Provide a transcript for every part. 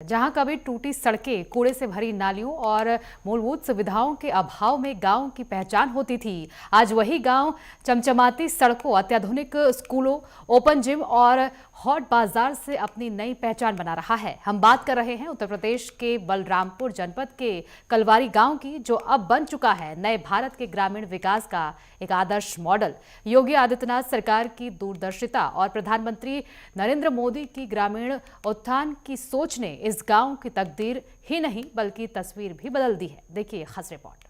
जहां कभी टूटी सड़कें, कूड़े से भरी नालियों और मूलभूत सुविधाओं के अभाव में गांव की पहचान होती थी, आज वही गांव चमचमाती सड़कों, अत्याधुनिक स्कूलों, ओपन जिम और हॉट बाजार से अपनी नई पहचान बना रहा है। हम बात कर रहे हैं उत्तर प्रदेश के बलरामपुर जनपद के कलवारी गांव की, जो अब बन चुका है नए भारत के ग्रामीण विकास का एक आदर्श मॉडल। योगी आदित्यनाथ सरकार की दूरदर्शिता और प्रधानमंत्री नरेंद्र मोदी की ग्रामीण उत्थान की सोच ने इस गांव की तकदीर ही नहीं बल्कि तस्वीर भी बदल दी है। देखिए खास रिपोर्ट।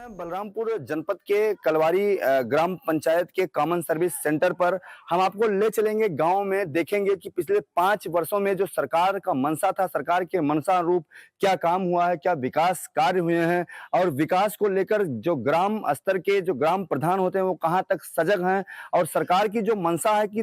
बलरामपुर जनपद के कलवारी ग्राम पंचायत के कॉमन सर्विस सेंटर पर हम आपको ले चलेंगे। गांव में देखेंगे कि पिछले 5 वर्षों में जो सरकार का मनसा था, सरकार के मनसा अनुरूप क्या काम हुआ है, क्या विकास कार्य हुए हैं और विकास को लेकर जो ग्राम स्तर के जो ग्राम प्रधान होते हैं वो कहां तक सजग हैं और सरकार की जो मनसा है कि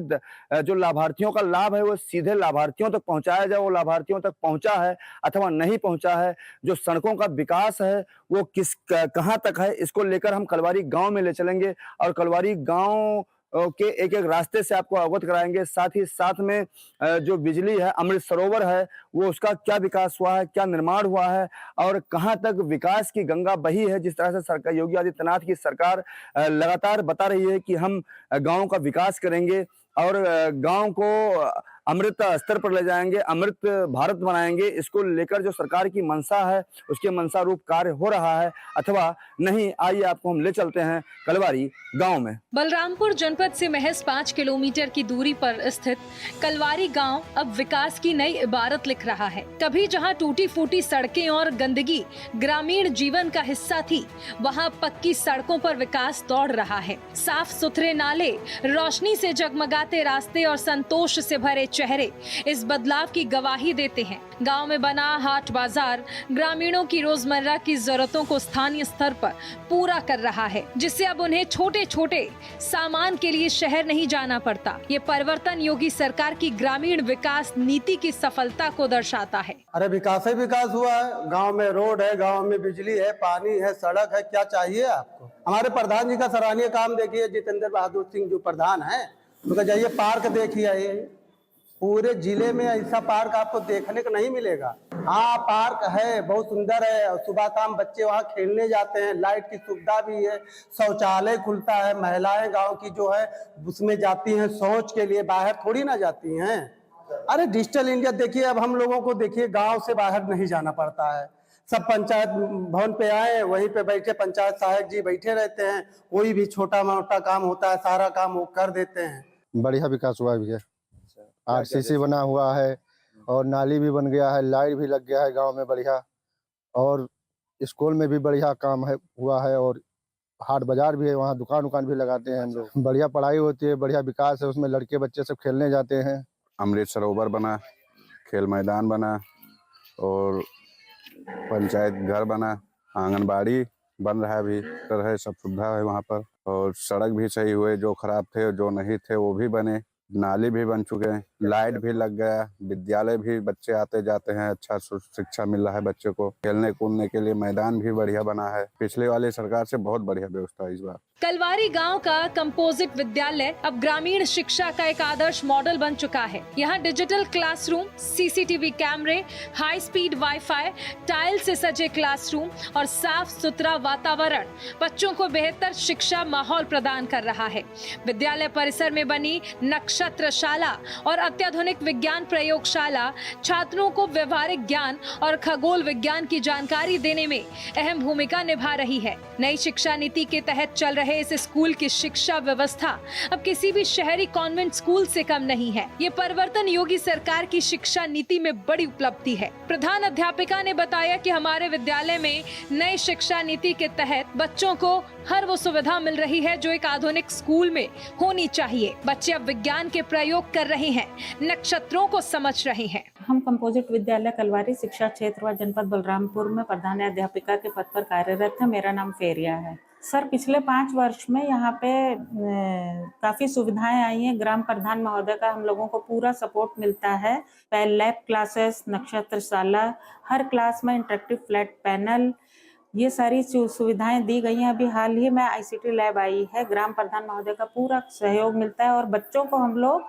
जो लाभार्थियों का लाभ है वो सीधे लाभार्थियों तक पहुंचाया जाए, वो लाभार्थियों तक पहुंचा है अथवा नहीं पहुंचा है। जो सड़कों का विकास है वो कहां तक है, इसको लेकर हम कलवारी गांव में ले चलेंगे और कलवारी गांव के एक एक रास्ते से आपको अवगत कराएंगे। साथ ही साथ में जो बिजली है, अमृत सरोवर है, वो उसका क्या विकास हुआ है, क्या निर्माण हुआ है और कहां तक विकास की गंगा बही है। जिस तरह से सरकार योगी आदित्यनाथ की सरकार लगातार बता रही है कि हम गांव का विकास करेंगे और गांव को अमृत स्तर पर ले जाएंगे, अमृत भारत बनाएंगे। इसको लेकर जो सरकार की मनसा है उसके मनसा रूप कार्य हो रहा है अथवा नहीं, आइए आपको हम ले चलते हैं कलवारी गांव में। बलरामपुर जनपद से महज 5 किलोमीटर की दूरी पर स्थित कलवारी गांव अब विकास की नई इबारत लिख रहा है। कभी जहां टूटी फूटी सड़कें और गंदगी ग्रामीण जीवन का हिस्सा थी, वहां पक्की सड़कों पर विकास दौड़ रहा है। साफ सुथरे नाले, रोशनी से जगमगाते रास्ते और संतोष से भरे चेहरे इस बदलाव की गवाही देते हैं। गांव में बना हाट बाजार ग्रामीणों की रोजमर्रा की जरूरतों को स्थानीय स्तर पर पूरा कर रहा है, जिससे अब उन्हें छोटे छोटे सामान के लिए शहर नहीं जाना पड़ता। ये परिवर्तन योगी सरकार की ग्रामीण विकास नीति की सफलता को दर्शाता है। अरे विकास ही विकास हुआ है। गांव में रोड है, गांव में बिजली है, पानी है, सड़क है, क्या चाहिए आपको। हमारे प्रधान जी का सराहनीय काम देखिए, जितेंद्र बहादुर सिंह जो प्रधान है, उनका जाइए पार्क देखिए। पूरे जिले में ऐसा पार्क आपको देखने को नहीं मिलेगा। हाँ, पार्क है, बहुत सुंदर है। सुबह शाम बच्चे वहाँ खेलने जाते हैं, लाइट की सुविधा भी है, शौचालय खुलता है। महिलाएं गांव की जो है उसमें जाती हैं शौच के लिए, बाहर थोड़ी ना जाती हैं। अरे डिजिटल इंडिया देखिए, अब हम लोगों को देखिए गांव से बाहर नहीं जाना पड़ता है। सब पंचायत भवन पे आए, वहीं पे बैठे, पंचायत सहायक जी बैठे रहते हैं। कोई भी छोटा मोटा काम होता है, सारा काम वो कर देते हैं। बढ़िया विकास हुआ है भैया। आरसीसी बना हुआ है और नाली भी बन गया है, लाइट भी लग गया है गांव में बढ़िया, और स्कूल में भी बढ़िया काम है हुआ है और हाट बाजार भी है, वहाँ दुकान भी लगाते हैं हम लोग। बढ़िया पढ़ाई होती है, बढ़िया विकास है, उसमें लड़के बच्चे सब खेलने जाते हैं। अमृत सरोवर बना, खेल मैदान बना और पंचायत घर बना, आंगनबाड़ी बन रहा है, अभी है, सब सुविधा है वहाँ पर। और सड़क भी सही हुए, जो खराब थे जो नहीं थे वो भी बने, नाली भी बन चुके हैं, लाइट भी लग गया, विद्यालय भी बच्चे आते जाते हैं, अच्छा शिक्षा मिल रहा है बच्चे को। खेलने कूदने के लिए मैदान भी बढ़िया बना है। पिछले वाली सरकार से बहुत बढ़िया व्यवस्था है इस बार। कलवारी गांव का कंपोजिट विद्यालय अब ग्रामीण शिक्षा का एक आदर्श मॉडल बन चुका है। यहाँ डिजिटल क्लासरूम, सीसीटीवी कैमरे, हाई स्पीड वाईफाई, टाइल से सजे क्लासरूम और साफ सुथरा वातावरण बच्चों को बेहतर शिक्षा माहौल प्रदान कर रहा है। विद्यालय परिसर में बनी नक्षत्रशाला और अत्याधुनिक विज्ञान प्रयोगशाला छात्रों को व्यवहारिक ज्ञान और खगोल विज्ञान की जानकारी देने में अहम भूमिका निभा रही है। नई शिक्षा नीति के तहत चल रहे इस स्कूल की शिक्षा व्यवस्था अब किसी भी शहरी कॉन्वेंट स्कूल से कम नहीं है। ये परिवर्तन योगी सरकार की शिक्षा नीति में बड़ी उपलब्धि है। प्रधान अध्यापिका ने बताया कि हमारे विद्यालय में नई शिक्षा नीति के तहत बच्चों को हर वो सुविधा मिल रही है जो एक आधुनिक स्कूल में होनी चाहिए। बच्चे अब विज्ञान के प्रयोग कर रहे हैं, नक्षत्रों को समझ रहे हैं। हम कंपोजिट विद्यालय कलवारी शिक्षा क्षेत्र व जनपद बलरामपुर में प्रधान अध्यापिका के पद पर कार्यरत है। मेरा नाम फेरिया है। सर, पिछले 5 वर्ष में यहाँ पे काफ़ी सुविधाएं आई हैं। ग्राम प्रधान महोदय का हम लोगों को पूरा सपोर्ट मिलता है। पहले लैब क्लासेस, नक्षत्रशाला, हर क्लास में इंटरेक्टिव फ्लैट पैनल, ये सारी सुविधाएं दी गई हैं। अभी हाल ही में आईसीटी लैब आई है। ग्राम प्रधान महोदय का पूरा सहयोग मिलता है और बच्चों को हम लोग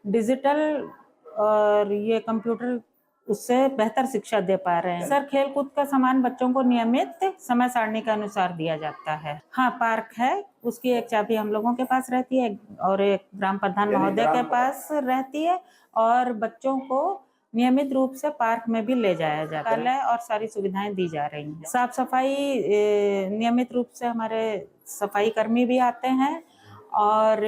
डिजिटल और ये कंप्यूटर उससे बेहतर शिक्षा दे पा रहे हैं। सर, खेल कूद का सामान बच्चों को नियमित समय सारणी के अनुसार दिया जाता है। हाँ, पार्क है, उसकी एक चाबी हम लोगों के पास रहती है और एक ग्राम प्रधान महोदय के पास रहती है, और बच्चों को नियमित रूप से पार्क में भी ले जाया जाता है और सारी सुविधाएं दी जा रही हैं। साफ सफाई नियमित रूप से हमारे सफाई कर्मी भी आते हैं, और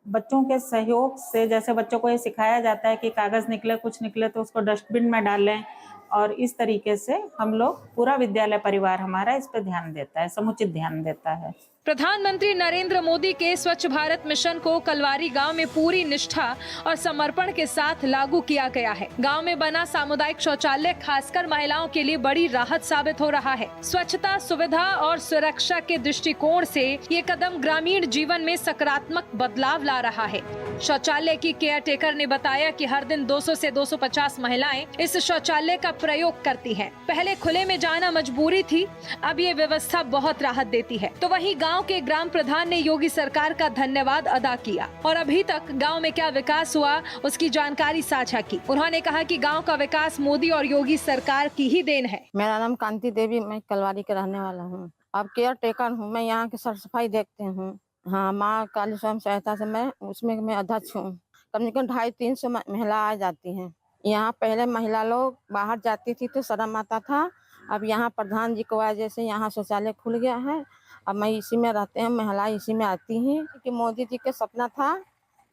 बच्चों के सहयोग से, जैसे बच्चों को ये सिखाया जाता है कि कागज निकले, कुछ निकले तो उसको डस्टबिन में डालें, और इस तरीके से हम लोग, पूरा विद्यालय परिवार हमारा इस पे ध्यान देता है, समुचित ध्यान देता है। प्रधानमंत्री नरेंद्र मोदी के स्वच्छ भारत मिशन को कलवारी गांव में पूरी निष्ठा और समर्पण के साथ लागू किया गया है। गांव में बना सामुदायिक शौचालय खासकर महिलाओं के लिए बड़ी राहत साबित हो रहा है। स्वच्छता, सुविधा और सुरक्षा के दृष्टिकोण से ये कदम ग्रामीण जीवन में सकारात्मक बदलाव ला रहा है। शौचालय की केयर टेकर ने बताया कि हर दिन 200 से 250 महिलाएं इस शौचालय का प्रयोग करती हैं। पहले खुले में जाना मजबूरी थी, अब ये व्यवस्था बहुत राहत देती है। तो वहीं गांव के ग्राम प्रधान ने योगी सरकार का धन्यवाद अदा किया और अभी तक गांव में क्या विकास हुआ उसकी जानकारी साझा की। उन्होंने कहा कि गांव का विकास मोदी और योगी सरकार की ही देन है। मेरा नाम कांति देवी, मैं कलवारी के रहने वाला हूँ। अब केयर टेकर हूँ, मैं यहाँ की साफ सफाई देखते हूँ। हाँ, माँ काली स्वयं सहायता से मैं अध्यक्ष हूँ। कम से कम 250-300 महिला आ जाती हैं। यहाँ पहले महिला लोग बाहर जाती थी तो शर्म आता था, अब यहाँ प्रधान जी की वजह से यहाँ शौचालय खुल गया है। अब मैं इसी में रहते हैं, महिलाएं इसी में आती हैं। कि मोदी जी का सपना था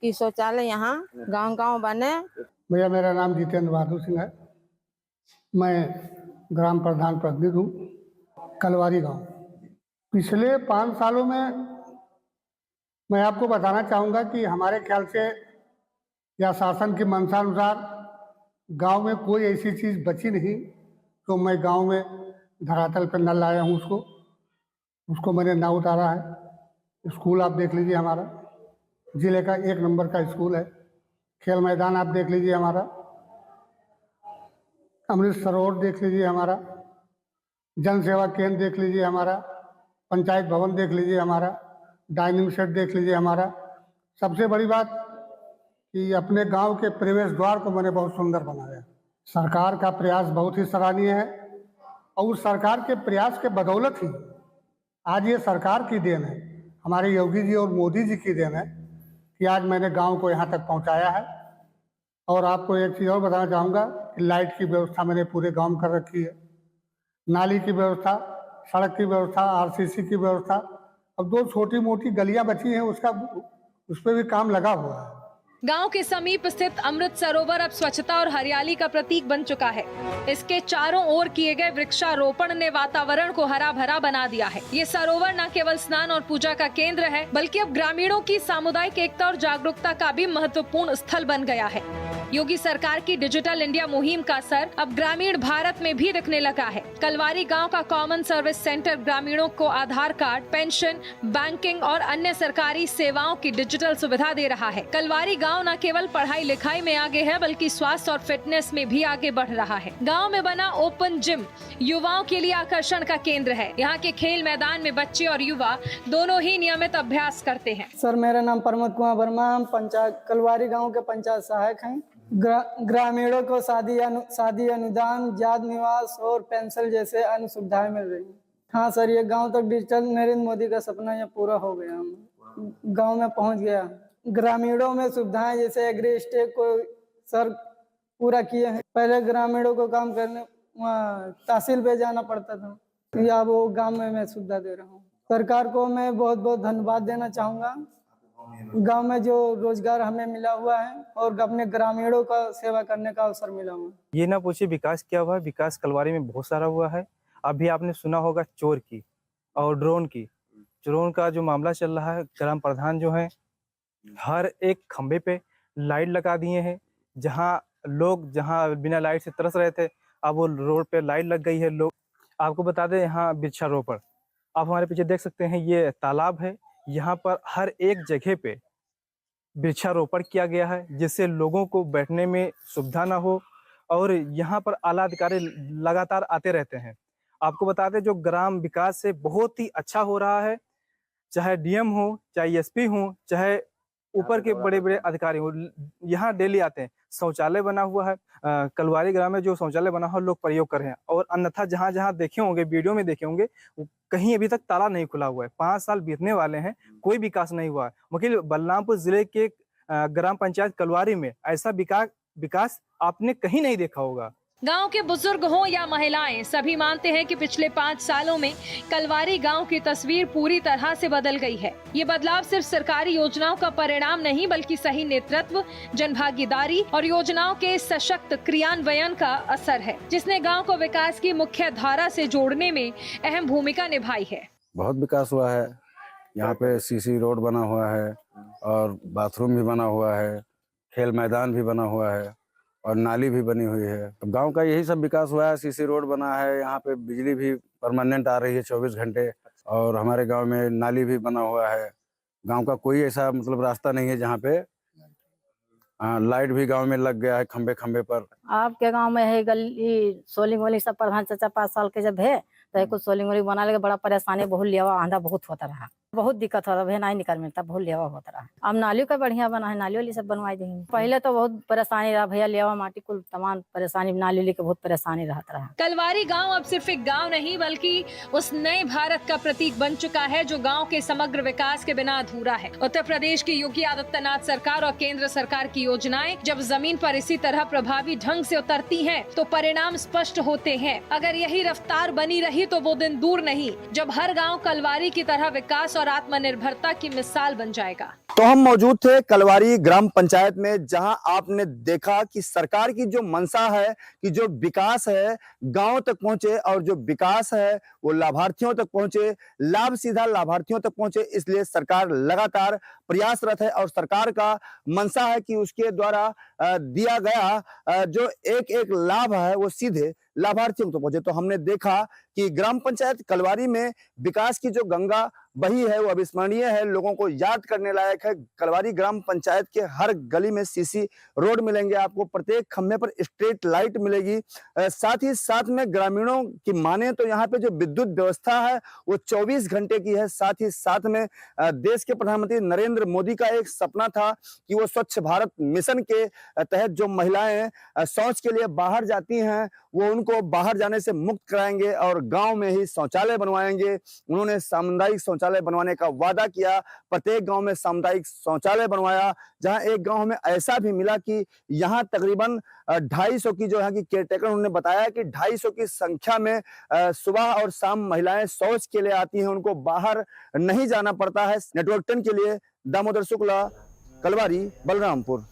कि शौचालय यहाँ गांव-गांव बने। भैया, मेरा नाम जितेंद्र बहादुर सिंह है, मैं ग्राम प्रधान प्रतिनिधि हूँ कलवारी गांव। पिछले 5 सालों में मैं आपको बताना चाहूँगा कि हमारे ख्याल से या शासन की मंशा अनुसार गांव में कोई ऐसी चीज़ बची नहीं, तो मैं गांव में धरातल पर नल लाया हूँ, उसको मैंने ना उतारा है। स्कूल आप देख लीजिए, हमारा जिले का 1 नंबर का स्कूल है। खेल मैदान आप देख लीजिए हमारा, अमृत सरोवर देख लीजिए हमारा, जन सेवा केंद्र देख लीजिए हमारा, पंचायत भवन देख लीजिए हमारा, डाइनिंग सेट देख लीजिए हमारा। सबसे बड़ी बात कि अपने गांव के प्रवेश द्वार को मैंने बहुत सुंदर बनाया। सरकार का प्रयास बहुत ही सराहनीय है, और उस सरकार के प्रयास के बदौलत ही आज ये सरकार की देन है, हमारे योगी जी और मोदी जी की देन है कि आज मैंने गांव को यहाँ तक पहुँचाया है। और आपको एक चीज़ और बताना चाहूँगा कि लाइट की व्यवस्था मैंने पूरे गांव में कर रखी है, नाली की व्यवस्था, सड़क की व्यवस्था, आरसीसी की व्यवस्था। अब 2 छोटी मोटी गलियां बची हैं, उस पर भी काम लगा हुआ है। गांव के समीप स्थित अमृत सरोवर अब स्वच्छता और हरियाली का प्रतीक बन चुका है। इसके चारों ओर किए गए वृक्षारोपण ने वातावरण को हरा भरा बना दिया है। ये सरोवर न केवल स्नान और पूजा का केंद्र है, बल्कि अब ग्रामीणों की सामुदायिक एकता और जागरूकता का भी महत्वपूर्ण स्थल बन गया है। योगी सरकार की डिजिटल इंडिया मुहिम का असर अब ग्रामीण भारत में भी दिखने लगा है। कलवारी गांव का कॉमन सर्विस सेंटर ग्रामीणों को आधार कार्ड, पेंशन, बैंकिंग और अन्य सरकारी सेवाओं की डिजिटल सुविधा दे रहा है। कलवारी गांव न केवल पढ़ाई लिखाई में आगे है, बल्कि स्वास्थ्य और फिटनेस में भी आगे बढ़ रहा है। गांव में बना ओपन जिम युवाओं के लिए आकर्षण का केंद्र है। यहाँ के खेल मैदान में बच्चे और युवा दोनों ही नियमित अभ्यास करते हैं। सर, मेरा नाम प्रमोद कुमार वर्मा, हम पंचायत कलवारी गांव के पंचायत सहायक हैं। ग्रामीणों को शादी अनुदान, जात निवास और पेंशन जैसे अन्य सुविधाएं मिल रही हैं। हाँ सर, ये गांव तक डिजिटल नरेंद्र मोदी का सपना ये पूरा हो गया, हम गांव में पहुंच गया। ग्रामीणों में सुविधाएं जैसे एग्री स्टेक को सर पूरा किए हैं। पहले ग्रामीणों को काम करने वहाँ तहसील पे जाना पड़ता था, या वो गांव में मैं सुविधा दे रहा हूँ। सरकार को मैं बहुत बहुत धन्यवाद देना चाहूँगा। गांव में जो रोजगार हमें मिला हुआ है और अपने ग्रामीणों का सेवा करने का अवसर मिला हुआ है। ये ना पूछिए विकास क्या हुआ है, विकास कलवारी में बहुत सारा हुआ है। अभी आपने सुना होगा चोर की और ड्रोन का जो मामला चल रहा है, ग्राम प्रधान जो है हर एक खंबे पे लाइट लगा दिए हैं। जहाँ बिना लाइट से तरस रहे थे, अब वो रोड पे लाइट लग गई है। लोग आपको बता दें, यहाँ वृक्षारोपण आप हमारे पीछे देख सकते हैं, ये तालाब है। यहाँ पर हर एक जगह पे वृक्षारोपण किया गया है, जिससे लोगों को बैठने में सुविधा ना हो। और यहाँ पर आला अधिकारी लगातार आते रहते हैं। आपको बता दें, जो ग्राम विकास से बहुत ही अच्छा हो रहा है, चाहे डीएम हो, चाहे एसपी हो, चाहे ऊपर के बड़े बड़े अधिकारी हो, यहाँ डेली आते हैं। शौचालय बना हुआ है। कलवारी ग्राम में जो शौचालय बना हुआ लोग प्रयोग कर रहे हैं, और अन्यथा जहाँ जहाँ देखे होंगे, वीडियो में देखे होंगे, कहीं अभी तक ताला नहीं खुला हुआ है। 5 साल बीतने वाले हैं, कोई विकास नहीं हुआ है। मुख्य बलरामपुर जिले के ग्राम पंचायत कलवारी में ऐसा विकास आपने कहीं नहीं देखा होगा। गांव के बुजुर्ग हों या महिलाएं, सभी मानते हैं कि पिछले 5 सालों में कलवारी गांव की तस्वीर पूरी तरह से बदल गई है। ये बदलाव सिर्फ सरकारी योजनाओं का परिणाम नहीं, बल्कि सही नेतृत्व, जनभागीदारी और योजनाओं के सशक्त क्रियान्वयन का असर है, जिसने गांव को विकास की मुख्य धारा से जोड़ने में अहम भूमिका निभाई है। बहुत विकास हुआ है। यहाँ पे सीसी रोड बना हुआ है और बाथरूम भी बना हुआ है, खेल मैदान भी बना हुआ है और नाली भी बनी हुई है। तो गांव का यही सब विकास हुआ है। सीसी रोड बना है, यहाँ पे बिजली भी परमानेंट आ रही है 24 घंटे, और हमारे गांव में नाली भी बना हुआ है। गांव का कोई ऐसा मतलब रास्ता नहीं है जहाँ पे लाइट भी गांव में लग गया है खंबे खंबे पर। आपके गांव में है गली सोलिंग वोलिंग सब प्रधान चाचा 5 साल के जब है तो कुछ सोलिंग वोलिंग बना लगे, बड़ा परेशानी, बहुत लेवा आंधा बहुत होता रहा, बहुत दिक्कत होता है, नहीं निकल मिलता, बहुत लेवा होता रहा। अब नालियों का बढ़िया बना है, नाली वाली सब बनवाई देंगे। पहले तो बहुत परेशानी रहा भैया, लेवा माटी कुल तमाम परेशानी, नाली वाली के बहुत परेशानी रहता रहा। कलवारी गांव अब सिर्फ एक गांव नहीं, बल्कि उस नए भारत का प्रतीक बन चुका है जो गांव के समग्र विकास के बिना अधूरा है। उत्तर प्रदेश की योगी आदित्यनाथ सरकार और केंद्र सरकार की योजनाएं जब जमीन पर इसी तरह प्रभावी ढंग से उतरती हैं, तो परिणाम स्पष्ट होते हैं। अगर यही रफ्तार बनी रही तो वो दिन दूर नहीं जब हर गांव कलवारी की तरह विकास और आत्मनिर्भरता की मिसाल बन जाएगा। तो हम मौजूद थे कलवारी ग्राम पंचायत में, जहां आपने देखा कि सरकार की जो मंशा है कि जो विकास है गांव तक पहुंचे, और जो विकास है वो लाभार्थियों तक पहुंचे, लाभ सीधा लाभार्थियों तक पहुंचे। इसलिए सरकार लगातार प्रयासरत है और सरकार का मंशा है कि उसके द्वारा दिया गया जो एक एक लाभ है वो सीधे लाभार्थियों तक पहुंचे। तो हमने देखा कि ग्राम पंचायत कलवारी में विकास की जो गंगा बही है वो अविस्मरणीय है, लोगों को याद करने लायक है। कलवारी ग्राम पंचायत के हर गली में सीसी रोड मिलेंगे आपको, प्रत्येक खंभे पर स्ट्रीट लाइट मिलेगी। साथ ही साथ में ग्रामीणों की माने तो यहाँ पे जो विद्युत व्यवस्था है वो 24 घंटे की है। साथ ही साथ में देश के प्रधानमंत्री नरेंद्र मोदी का एक सपना था कि वो स्वच्छ भारत मिशन के तहत जो महिलाएं शौच के लिए बाहर जाती हैं वो उनको बाहर जाने से मुक्त कराएंगे और गांव में ही शौचालय बनवाएंगे। उन्होंने सामुदायिक शौचालय बनवाने का वादा किया, प्रत्येक गांव में सामुदायिक शौचालय बनवाया। जहां एक गांव में ऐसा भी मिला कि यहां तकरीबन 250 की जो है कि केयरटेकर उन्होंने बताया कि 250 की संख्या में सुबह और शाम महिलाएं शौच के लिए आती हैं, उनको बाहर नहीं जाना पड़ता है। नेटवर्क 10 के लिए दामोदर शुक्ला, कलवारी, बलरामपुर।